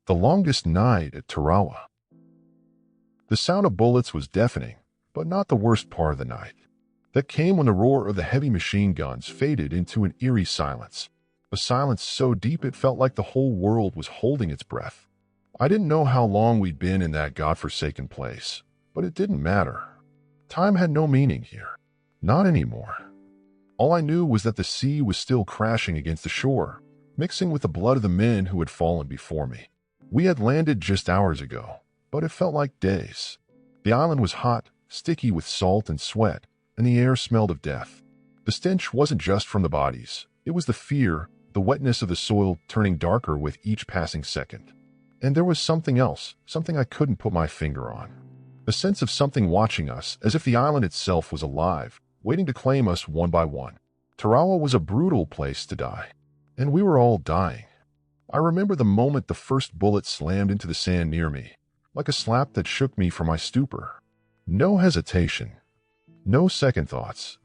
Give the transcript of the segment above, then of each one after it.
The longest night at Tarawa. The sound of bullets was deafening, but not the worst part of the night. That came when the roar of the heavy machine guns faded into an eerie silence. A silence so deep it felt like the whole world was holding its breath. I didn't know how long we'd been in that godforsaken place, but it didn't matter. Time had no meaning here. Not anymore. All I knew was that the sea was still crashing against the shore, mixing with the blood of the men who had fallen before me. We had landed just hours ago, but it felt like days. The island was hot, sticky with salt and sweat, and the air smelled of death. The stench wasn't just from the bodies. It was the fear, the wetness of the soil turning darker with each passing second. And there was something else, something I couldn't put my finger on. A sense of something watching us, as if the island itself was alive, waiting to claim us one by one. Tarawa was a brutal place to die, and we were all dying. I remember the moment the first bullet slammed into the sand near me, like a slap that shook me from my stupor. No hesitation. No second thoughts.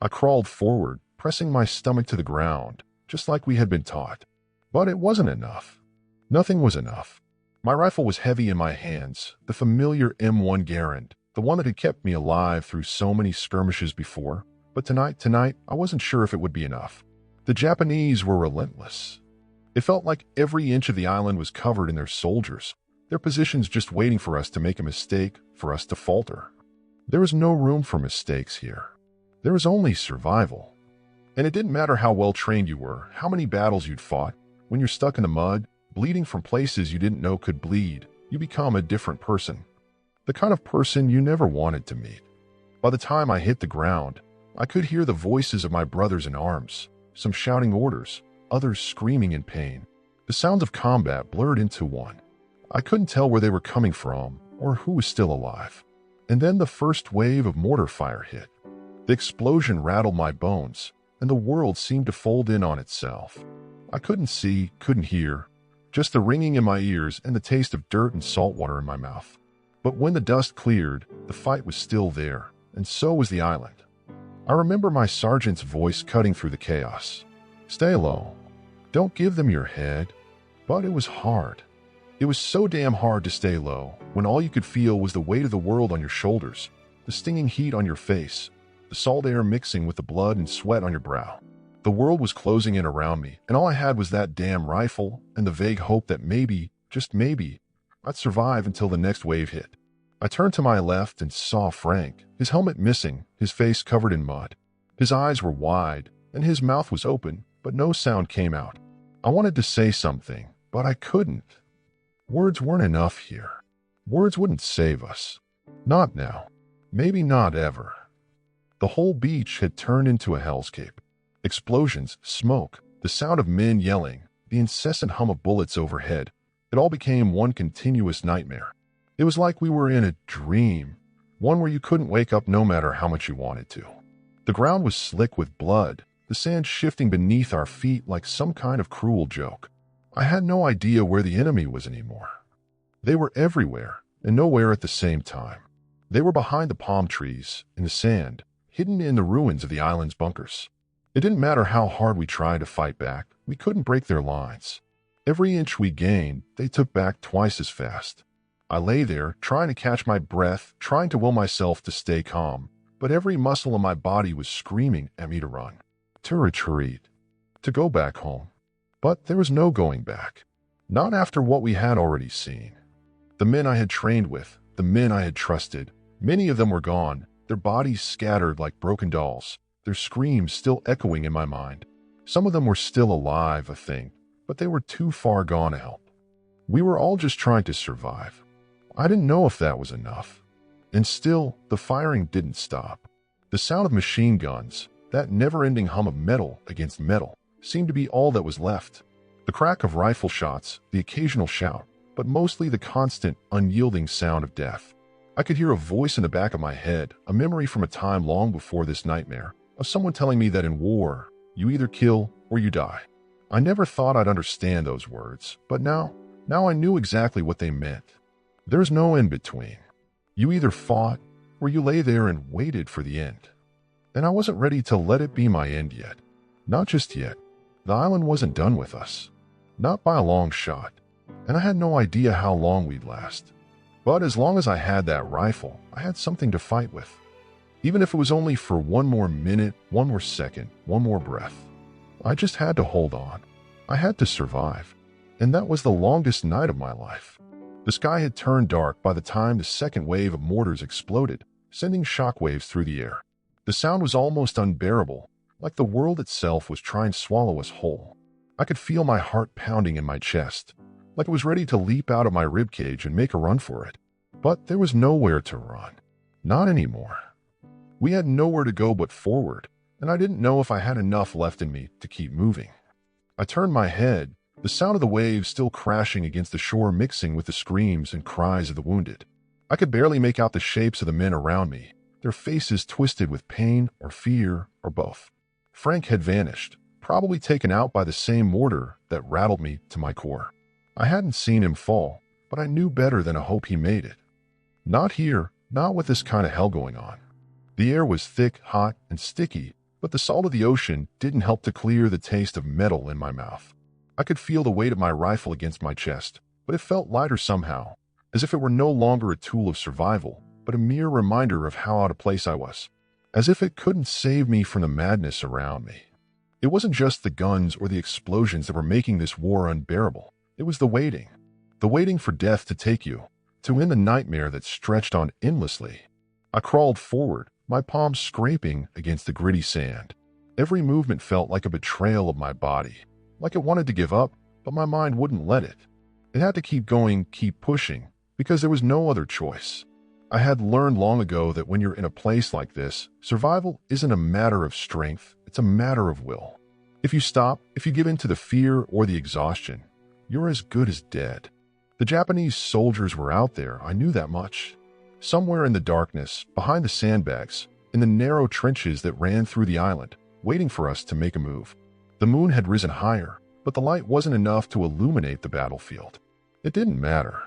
I crawled forward, pressing my stomach to the ground, just like we had been taught. But it wasn't enough. Nothing was enough. My rifle was heavy in my hands, the familiar M1 Garand, the one that had kept me alive through so many skirmishes before. But tonight, I wasn't sure if it would be enough. The Japanese were relentless. It felt like every inch of the island was covered in their soldiers, their positions just waiting for us to make a mistake, for us to falter. There was no room for mistakes here. There was only survival. And it didn't matter how well trained you were, how many battles you'd fought. When you're stuck in the mud, bleeding from places you didn't know could bleed, you become a different person. The kind of person you never wanted to meet. By the time I hit the ground, I could hear the voices of my brothers in arms, some shouting orders, others screaming in pain. The sounds of combat blurred into one. I couldn't tell where they were coming from or who was still alive. And then the first wave of mortar fire hit. The explosion rattled my bones, and the world seemed to fold in on itself. I couldn't see, couldn't hear, just the ringing in my ears and the taste of dirt and salt water in my mouth. But when the dust cleared, the fight was still there, and so was the island. I remember my sergeant's voice cutting through the chaos. Stay low. Don't give them your head. But it was hard. It was so damn hard to stay low when all you could feel was the weight of the world on your shoulders, the stinging heat on your face, the salt air mixing with the blood and sweat on your brow. The world was closing in around me, and all I had was that damn rifle and the vague hope that maybe, just maybe, I'd survive until the next wave hit. I turned to my left and saw Frank, his helmet missing, his face covered in mud. His eyes were wide, and his mouth was open, but no sound came out. I wanted to say something, but I couldn't. Words weren't enough here. Words wouldn't save us. Not now. Maybe not ever. The whole beach had turned into a hellscape. Explosions, smoke, the sound of men yelling, the incessant hum of bullets overhead. It all became one continuous nightmare. It was like we were in a dream, one where you couldn't wake up no matter how much you wanted to. The ground was slick with blood, the sand shifting beneath our feet like some kind of cruel joke. I had no idea where the enemy was anymore. They were everywhere, and nowhere at the same time. They were behind the palm trees, in the sand, hidden in the ruins of the island's bunkers. It didn't matter how hard we tried to fight back, we couldn't break their lines. Every inch we gained, they took back twice as fast. I lay there, trying to catch my breath, trying to will myself to stay calm, but every muscle in my body was screaming at me to run, to retreat, to go back home. But there was no going back. Not after what we had already seen. The men I had trained with, the men I had trusted, many of them were gone, their bodies scattered like broken dolls, their screams still echoing in my mind. Some of them were still alive, I think, but they were too far gone to help. We were all just trying to survive. I didn't know if that was enough. And still, the firing didn't stop. The sound of machine guns, that never-ending hum of metal against metal, seemed to be all that was left. The crack of rifle shots, the occasional shout, but mostly the constant, unyielding sound of death. I could hear a voice in the back of my head, a memory from a time long before this nightmare, of someone telling me that in war, you either kill or you die. I never thought I'd understand those words, but now I knew exactly what they meant. There's no in-between. You either fought, or you lay there and waited for the end. And I wasn't ready to let it be my end yet. Not just yet. The island wasn't done with us. Not by a long shot. and I had no idea how long we'd last. But as long as I had that rifle, I had something to fight with. Even if it was only for one more minute, one more second, one more breath. I just had to hold on. I had to survive. And that was the longest night of my life. The sky had turned dark by the time the second wave of mortars exploded, sending shockwaves through the air. The sound was almost unbearable, like the world itself was trying to swallow us whole. I could feel my heart pounding in my chest, like it was ready to leap out of my ribcage and make a run for it. But there was nowhere to run. Not anymore. We had nowhere to go but forward, and I didn't know if I had enough left in me to keep moving. I turned my head, the sound of the waves still crashing against the shore mixing with the screams and cries of the wounded. I could barely make out the shapes of the men around me, their faces twisted with pain or fear or both. Frank had vanished, probably taken out by the same mortar that rattled me to my core. I hadn't seen him fall, but I knew better than to hope he made it. Not here, not with this kind of hell going on. The air was thick, hot, and sticky, but the salt of the ocean didn't help to clear the taste of metal in my mouth. I could feel the weight of my rifle against my chest, but it felt lighter somehow, as if it were no longer a tool of survival, but a mere reminder of how out of place I was. As if it couldn't save me from the madness around me. It wasn't just the guns or the explosions that were making this war unbearable. It was the waiting for death to take you, to end the nightmare that stretched on endlessly. I crawled forward, my palms scraping against the gritty sand. Every movement felt like a betrayal of my body, like it wanted to give up, but my mind wouldn't let it. It had to keep going, keep pushing, because there was no other choice. I had learned long ago that when you're in a place like this, survival isn't a matter of strength, it's a matter of will. If you stop, if you give in to the fear or the exhaustion, you're as good as dead. The Japanese soldiers were out there, I knew that much. Somewhere in the darkness, behind the sandbags, in the narrow trenches that ran through the island, waiting for us to make a move. The moon had risen higher, but the light wasn't enough to illuminate the battlefield. It didn't matter.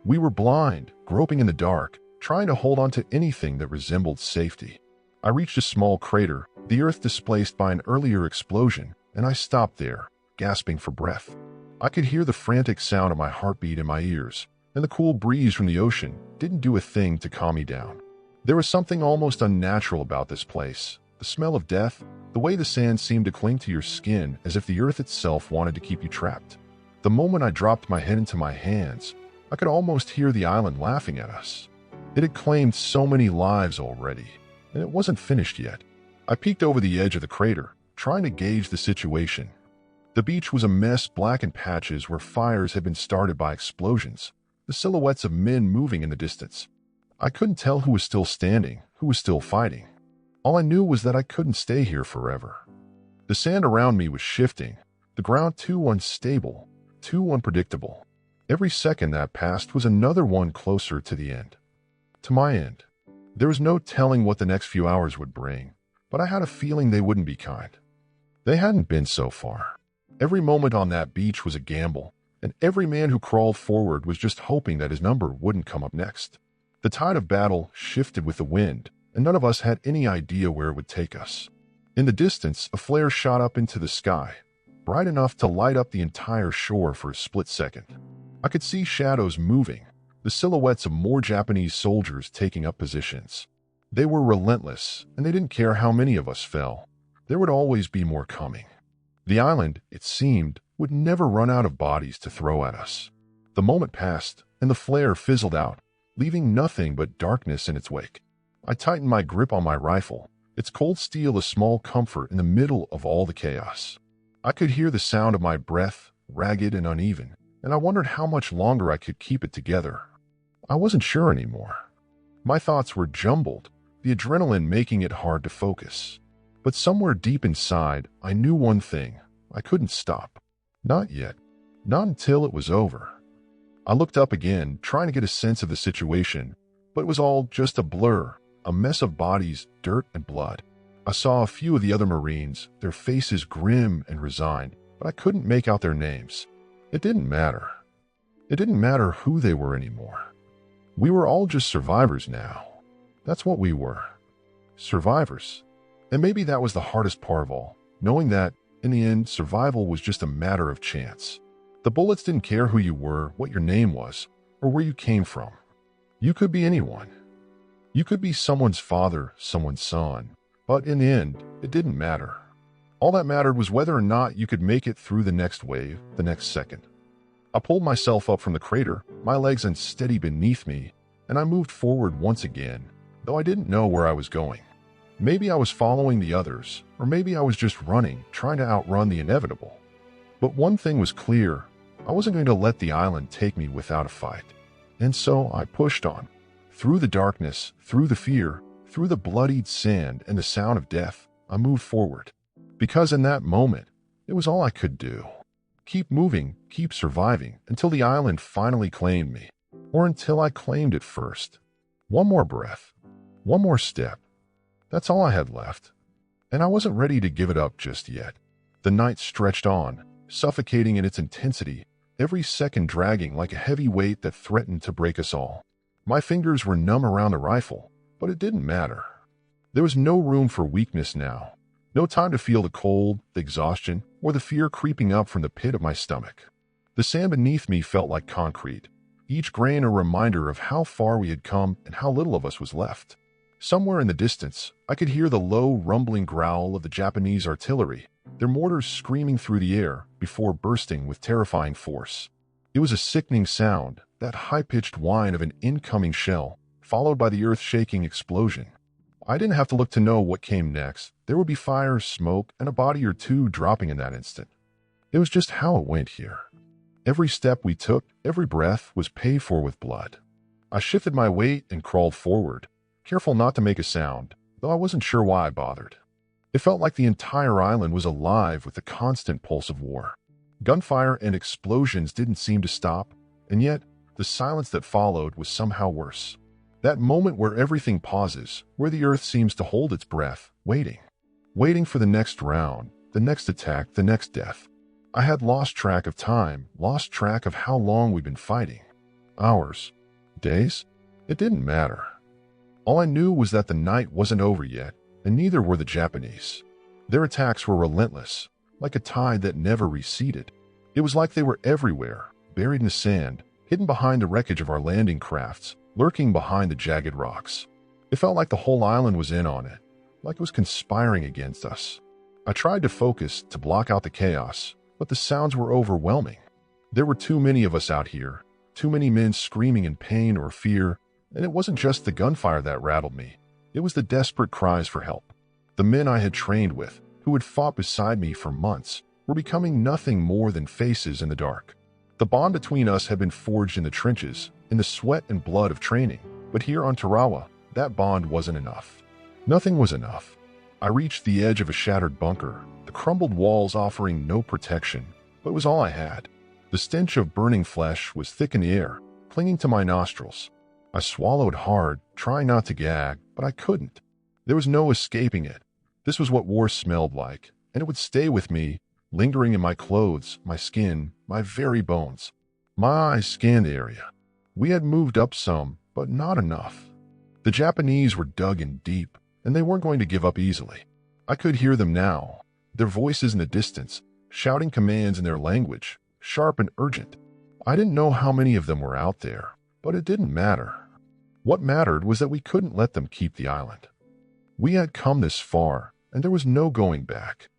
We were blind, groping in the dark, trying to hold on to anything that resembled safety. I reached a small crater, the earth displaced by an earlier explosion, and I stopped there, gasping for breath. I could hear the frantic sound of my heartbeat in my ears, and the cool breeze from the ocean didn't do a thing to calm me down. There was something almost unnatural about this place. The smell of death, the way the sand seemed to cling to your skin as if the earth itself wanted to keep you trapped. The moment I dropped my head into my hands, I could almost hear the island laughing at us. It had claimed so many lives already, and it wasn't finished yet. I peeked over the edge of the crater, trying to gauge the situation. The beach was a mess, black in patches where fires had been started by explosions, the silhouettes of men moving in the distance. I couldn't tell who was still standing, who was still fighting. All I knew was that I couldn't stay here forever. The sand around me was shifting, the ground too unstable, too unpredictable. Every second that passed was another one closer to the end. To my end. There was no telling what the next few hours would bring, but I had a feeling they wouldn't be kind. They hadn't been so far. Every moment on that beach was a gamble, and every man who crawled forward was just hoping that his number wouldn't come up next. The tide of battle shifted with the wind, and none of us had any idea where it would take us. In the distance, a flare shot up into the sky, bright enough to light up the entire shore for a split second. I could see shadows moving, the silhouettes of more Japanese soldiers taking up positions. They were relentless, and they didn't care how many of us fell. There would always be more coming. The island, it seemed, would never run out of bodies to throw at us. The moment passed, and the flare fizzled out, leaving nothing but darkness in its wake. I tightened my grip on my rifle, its cold steel a small comfort in the middle of all the chaos. I could hear the sound of my breath, ragged and uneven, and I wondered how much longer I could keep it together. I wasn't sure anymore. My thoughts were jumbled, the adrenaline making it hard to focus. But somewhere deep inside, I knew one thing. I couldn't stop. Not yet. Not until it was over. I looked up again, trying to get a sense of the situation, but it was all just a blur, a mess of bodies, dirt, and blood. I saw a few of the other Marines, their faces grim and resigned, but I couldn't make out their names. It didn't matter. It didn't matter who they were anymore. We were all just survivors now. That's what we were. Survivors. And maybe that was the hardest part of all, knowing that, in the end, survival was just a matter of chance. The bullets didn't care who you were, what your name was, or where you came from. You could be anyone. You could be someone's father, someone's son, but in the end, it didn't matter. All that mattered was whether or not you could make it through the next wave, the next second. I pulled myself up from the crater, my legs unsteady beneath me, and I moved forward once again, though I didn't know where I was going. Maybe I was following the others, or maybe I was just running, trying to outrun the inevitable. But one thing was clear, I wasn't going to let the island take me without a fight. And so I pushed on. Through the darkness, through the fear, through the bloodied sand and the sound of death, I moved forward. Because in that moment, it was all I could do. Keep moving, keep surviving, until the island finally claimed me. Or until I claimed it first. One more breath. One more step. That's all I had left. And I wasn't ready to give it up just yet. The night stretched on, suffocating in its intensity, every second dragging like a heavy weight that threatened to break us all. My fingers were numb around the rifle, but it didn't matter. There was no room for weakness now. No time to feel the cold, the exhaustion, or the fear creeping up from the pit of my stomach. The sand beneath me felt like concrete, each grain a reminder of how far we had come and how little of us was left. Somewhere in the distance, I could hear the low, rumbling growl of the Japanese artillery, their mortars screaming through the air before bursting with terrifying force. It was a sickening sound, that high-pitched whine of an incoming shell, followed by the earth-shaking explosion. I didn't have to look to know what came next. There would be fire, smoke, and a body or two dropping in that instant. It was just how it went here. Every step we took, every breath, was paid for with blood. I shifted my weight and crawled forward, careful not to make a sound, though I wasn't sure why I bothered. It felt like the entire island was alive with the constant pulse of war. Gunfire and explosions didn't seem to stop, and yet the silence that followed was somehow worse. That moment where everything pauses, where the earth seems to hold its breath, waiting. Waiting for the next round, the next attack, the next death. I had lost track of time, lost track of how long we'd been fighting. Hours? Days? It didn't matter. All I knew was that the night wasn't over yet, and neither were the Japanese. Their attacks were relentless, like a tide that never receded. It was like they were everywhere, buried in the sand, hidden behind the wreckage of our landing crafts, lurking behind the jagged rocks. It felt like the whole island was in on it, like it was conspiring against us. I tried to focus, to block out the chaos, but the sounds were overwhelming. There were too many of us out here, too many men screaming in pain or fear, and it wasn't just the gunfire that rattled me. It was the desperate cries for help. The men I had trained with, who had fought beside me for months, were becoming nothing more than faces in the dark. The bond between us had been forged in the trenches, in the sweat and blood of training, but here on Tarawa, that bond wasn't enough. Nothing was enough. I reached the edge of a shattered bunker, the crumbled walls offering no protection, but it was all I had. The stench of burning flesh was thick in the air, clinging to my nostrils. I swallowed hard, trying not to gag, but I couldn't. There was no escaping it. This was what war smelled like, and it would stay with me, lingering in my clothes, my skin, my very bones. My eyes scanned the area. We had moved up some, but not enough. The Japanese were dug in deep, and they weren't going to give up easily. I could hear them now, their voices in the distance, shouting commands in their language, sharp and urgent. I didn't know how many of them were out there, but it didn't matter. What mattered was that we couldn't let them keep the island. We had come this far, and there was no going back.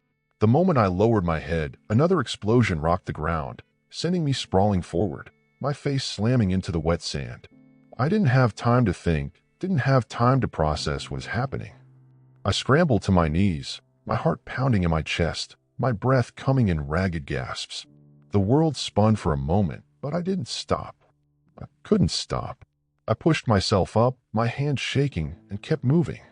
The moment I lowered my head, another explosion rocked the ground, sending me sprawling forward, my face slamming into the wet sand. I didn't have time to think, didn't have time to process what was happening. I scrambled to my knees, my heart pounding in my chest, my breath coming in ragged gasps. The world spun for a moment, but I didn't stop. I couldn't stop. I pushed myself up, my hands shaking, and kept moving.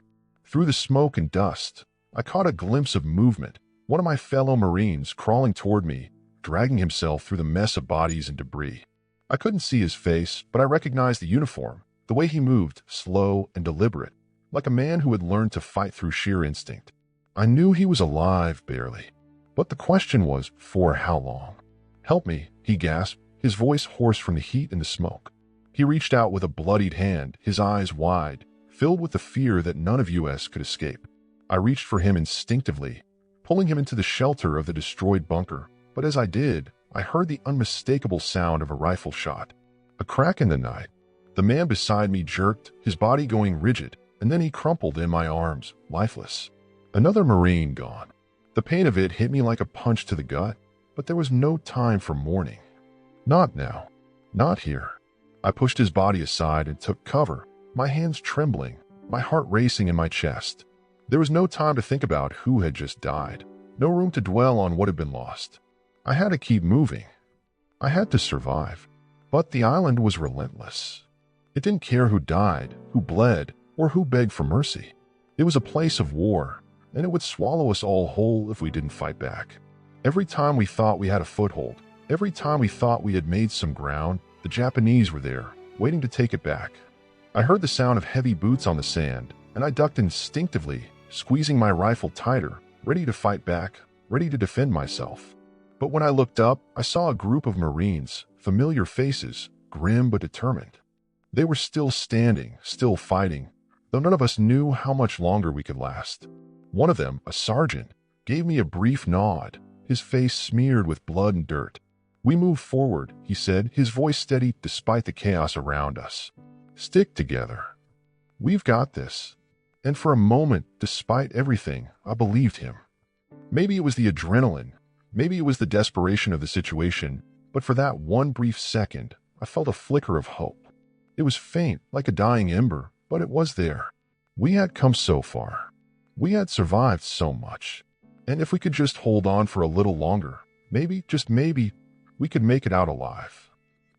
Through the smoke and dust, I caught a glimpse of movement, one of my fellow Marines crawling toward me, dragging himself through the mess of bodies and debris. I couldn't see his face, but I recognized the uniform, the way he moved, slow and deliberate, like a man who had learned to fight through sheer instinct. I knew he was alive, barely. But the question was, for how long? "Help me," he gasped, his voice hoarse from the heat and the smoke. He reached out with a bloodied hand, his eyes wide, filled with the fear that none of us could escape. I reached for him instinctively, pulling him into the shelter of the destroyed bunker, but as I did, I heard the unmistakable sound of a rifle shot. A crack in the night. The man beside me jerked, his body going rigid, and then he crumpled in my arms, lifeless. Another Marine gone. The pain of it hit me like a punch to the gut, but there was no time for mourning. Not now. Not here. I pushed his body aside and took cover, my hands trembling, my heart racing in my chest. There was no time to think about who had just died, no room to dwell on what had been lost. I had to keep moving. I had to survive. But the island was relentless. It didn't care who died, who bled, or who begged for mercy. It was a place of war, and it would swallow us all whole if we didn't fight back. Every time we thought we had a foothold, every time we thought we had made some ground, the Japanese were there, waiting to take it back. I heard the sound of heavy boots on the sand, and I ducked instinctively, squeezing my rifle tighter, ready to fight back, ready to defend myself. But when I looked up, I saw a group of Marines, familiar faces, grim but determined. They were still standing, still fighting, though none of us knew how much longer we could last. One of them, a sergeant, gave me a brief nod, his face smeared with blood and dirt. "We move forward," he said, his voice steady despite the chaos around us. "Stick together. We've got this." And for a moment, despite everything, I believed him. Maybe it was the adrenaline, maybe it was the desperation of the situation, but for that one brief second, I felt a flicker of hope. It was faint, like a dying ember, but it was there. We had come so far. We had survived so much. And if we could just hold on for a little longer, maybe, just maybe, we could make it out alive.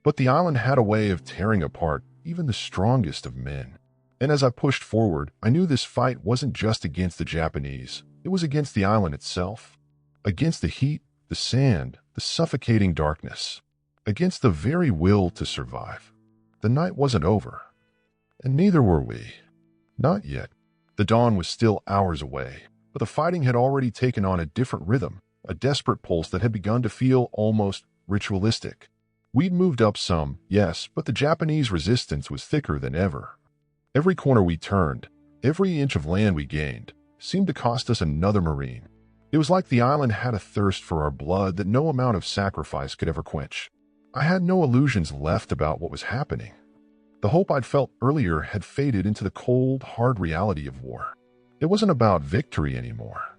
But the island had a way of tearing apart even the strongest of men. And as I pushed forward, I knew this fight wasn't just against the Japanese. It was against the island itself. Against the heat, the sand, the suffocating darkness. Against the very will to survive. The night wasn't over. And neither were we. Not yet. The dawn was still hours away, but the fighting had already taken on a different rhythm, a desperate pulse that had begun to feel almost ritualistic. We'd moved up some, yes, but the Japanese resistance was thicker than ever. Every corner we turned, every inch of land we gained, seemed to cost us another Marine. It was like the island had a thirst for our blood that no amount of sacrifice could ever quench. I had no illusions left about what was happening. The hope I'd felt earlier had faded into the cold, hard reality of war. It wasn't about victory anymore.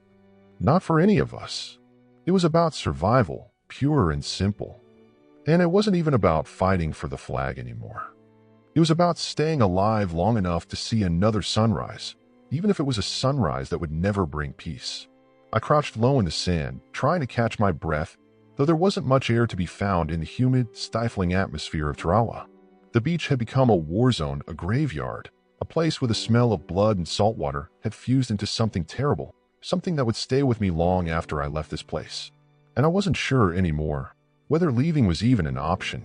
Not for any of us. It was about survival, pure and simple. And it wasn't even about fighting for the flag anymore. It was about staying alive long enough to see another sunrise, even if it was a sunrise that would never bring peace. I crouched low in the sand, trying to catch my breath, though there wasn't much air to be found in the humid, stifling atmosphere of Tarawa. The beach had become a war zone, a graveyard, a place where the smell of blood and salt water had fused into something terrible, something that would stay with me long after I left this place. And I wasn't sure anymore whether leaving was even an option.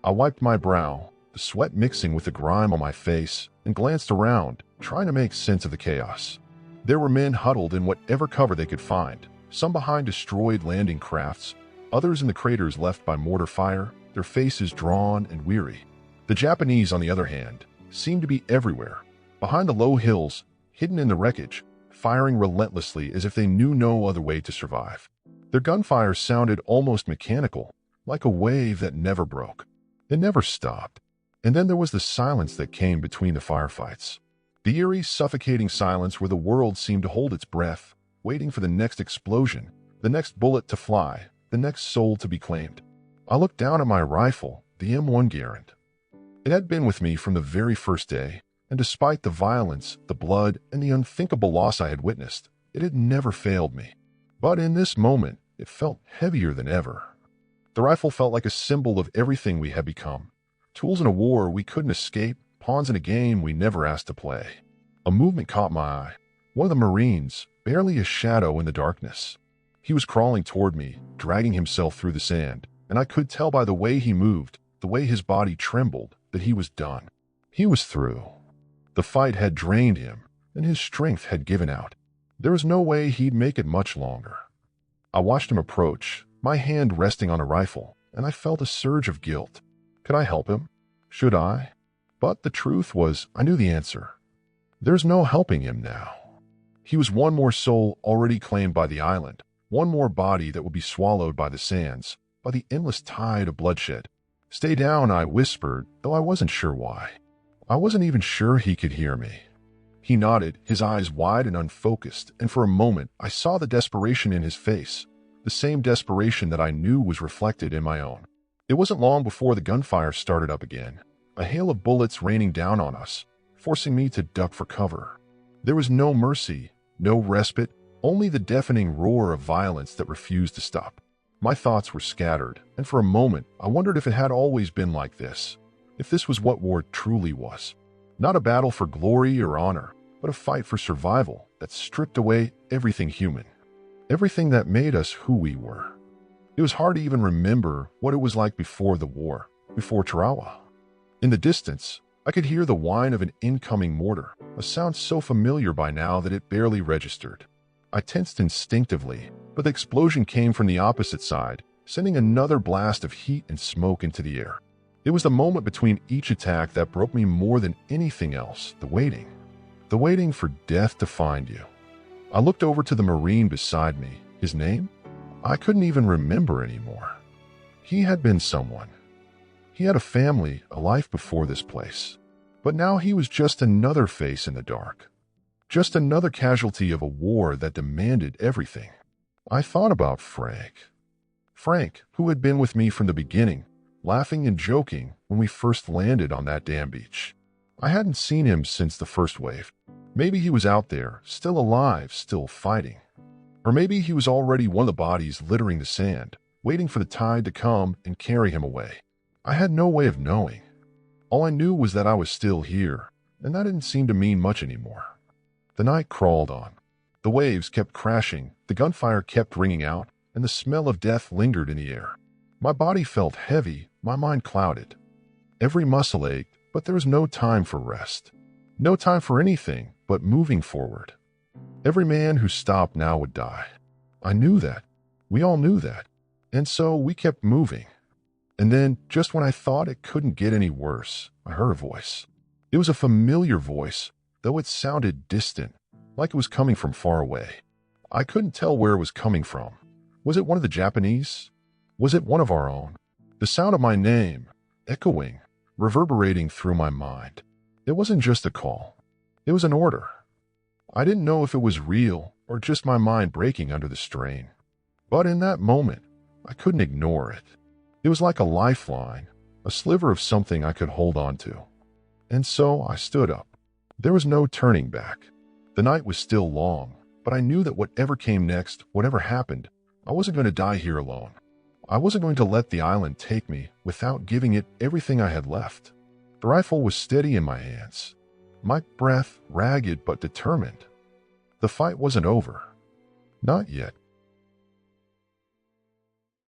I wiped my brow, the sweat mixing with the grime on my face, and glanced around, trying to make sense of the chaos. There were men huddled in whatever cover they could find, some behind destroyed landing crafts, others in the craters left by mortar fire, their faces drawn and weary. The Japanese, on the other hand, seemed to be everywhere, behind the low hills, hidden in the wreckage, firing relentlessly as if they knew no other way to survive. Their gunfire sounded almost mechanical, like a wave that never broke. It never stopped. And then there was the silence that came between the firefights. The eerie, suffocating silence where the world seemed to hold its breath, waiting for the next explosion, the next bullet to fly, the next soul to be claimed. I looked down at my rifle, the M1 Garand. It had been with me from the very first day, and despite the violence, the blood, and the unthinkable loss I had witnessed, it had never failed me. But in this moment, it felt heavier than ever. The rifle felt like a symbol of everything we had become. Tools in a war we couldn't escape, pawns in a game we never asked to play. A movement caught my eye. One of the Marines, barely a shadow in the darkness. He was crawling toward me, dragging himself through the sand, and I could tell by the way he moved, the way his body trembled, that he was done. He was through. The fight had drained him, and his strength had given out. There was no way he'd make it much longer. I watched him approach, my hand resting on a rifle, and I felt a surge of guilt. Could I help him? Should I? But the truth was, I knew the answer. There's no helping him now. He was one more soul already claimed by the island, one more body that would be swallowed by the sands, by the endless tide of bloodshed. "Stay down," I whispered, though I wasn't sure why. I wasn't even sure he could hear me. He nodded, his eyes wide and unfocused, and for a moment I saw the desperation in his face, the same desperation that I knew was reflected in my own. It wasn't long before the gunfire started up again, a hail of bullets raining down on us, forcing me to duck for cover. There was no mercy, no respite, only the deafening roar of violence that refused to stop. My thoughts were scattered, and for a moment I wondered if it had always been like this, if this was what war truly was. Not a battle for glory or honor, but a fight for survival that stripped away everything human, everything that made us who we were. It was hard to even remember what it was like before the war, before Tarawa. In the distance, I could hear the whine of an incoming mortar, a sound so familiar by now that it barely registered. I tensed instinctively, but the explosion came from the opposite side, sending another blast of heat and smoke into the air. It was the moment between each attack that broke me more than anything else, the waiting. The waiting for death to find you. I looked over to the Marine beside me. His name? I couldn't even remember anymore. He had been someone. He had a family, a life before this place. But now he was just another face in the dark. Just another casualty of a war that demanded everything. I thought about Frank. Frank, who had been with me from the beginning, laughing and joking when we first landed on that damn beach. I hadn't seen him since the first wave. Maybe he was out there, still alive, still fighting. Or maybe he was already one of the bodies littering the sand, waiting for the tide to come and carry him away. I had no way of knowing. All I knew was that I was still here, and that didn't seem to mean much anymore. The night crawled on. The waves kept crashing, the gunfire kept ringing out, and the smell of death lingered in the air. My body felt heavy, my mind clouded. Every muscle ached, but there was no time for rest. No time for anything but moving forward. Every man who stopped now would die. I knew that. We all knew that. And so we kept moving. And then, just when I thought it couldn't get any worse, I heard a voice. It was a familiar voice, though it sounded distant, like it was coming from far away. I couldn't tell where it was coming from. Was it one of the Japanese? Was it one of our own? The sound of my name, echoing, reverberating through my mind. It wasn't just a call. It was an order. I didn't know if it was real or just my mind breaking under the strain. But in that moment, I couldn't ignore it. It was like a lifeline, a sliver of something I could hold on to. And so I stood up. There was no turning back. The night was still long, but I knew that whatever came next, whatever happened, I wasn't going to die here alone. I wasn't going to let the island take me without giving it everything I had left. The rifle was steady in my hands, my breath ragged but determined. The fight wasn't over. Not yet.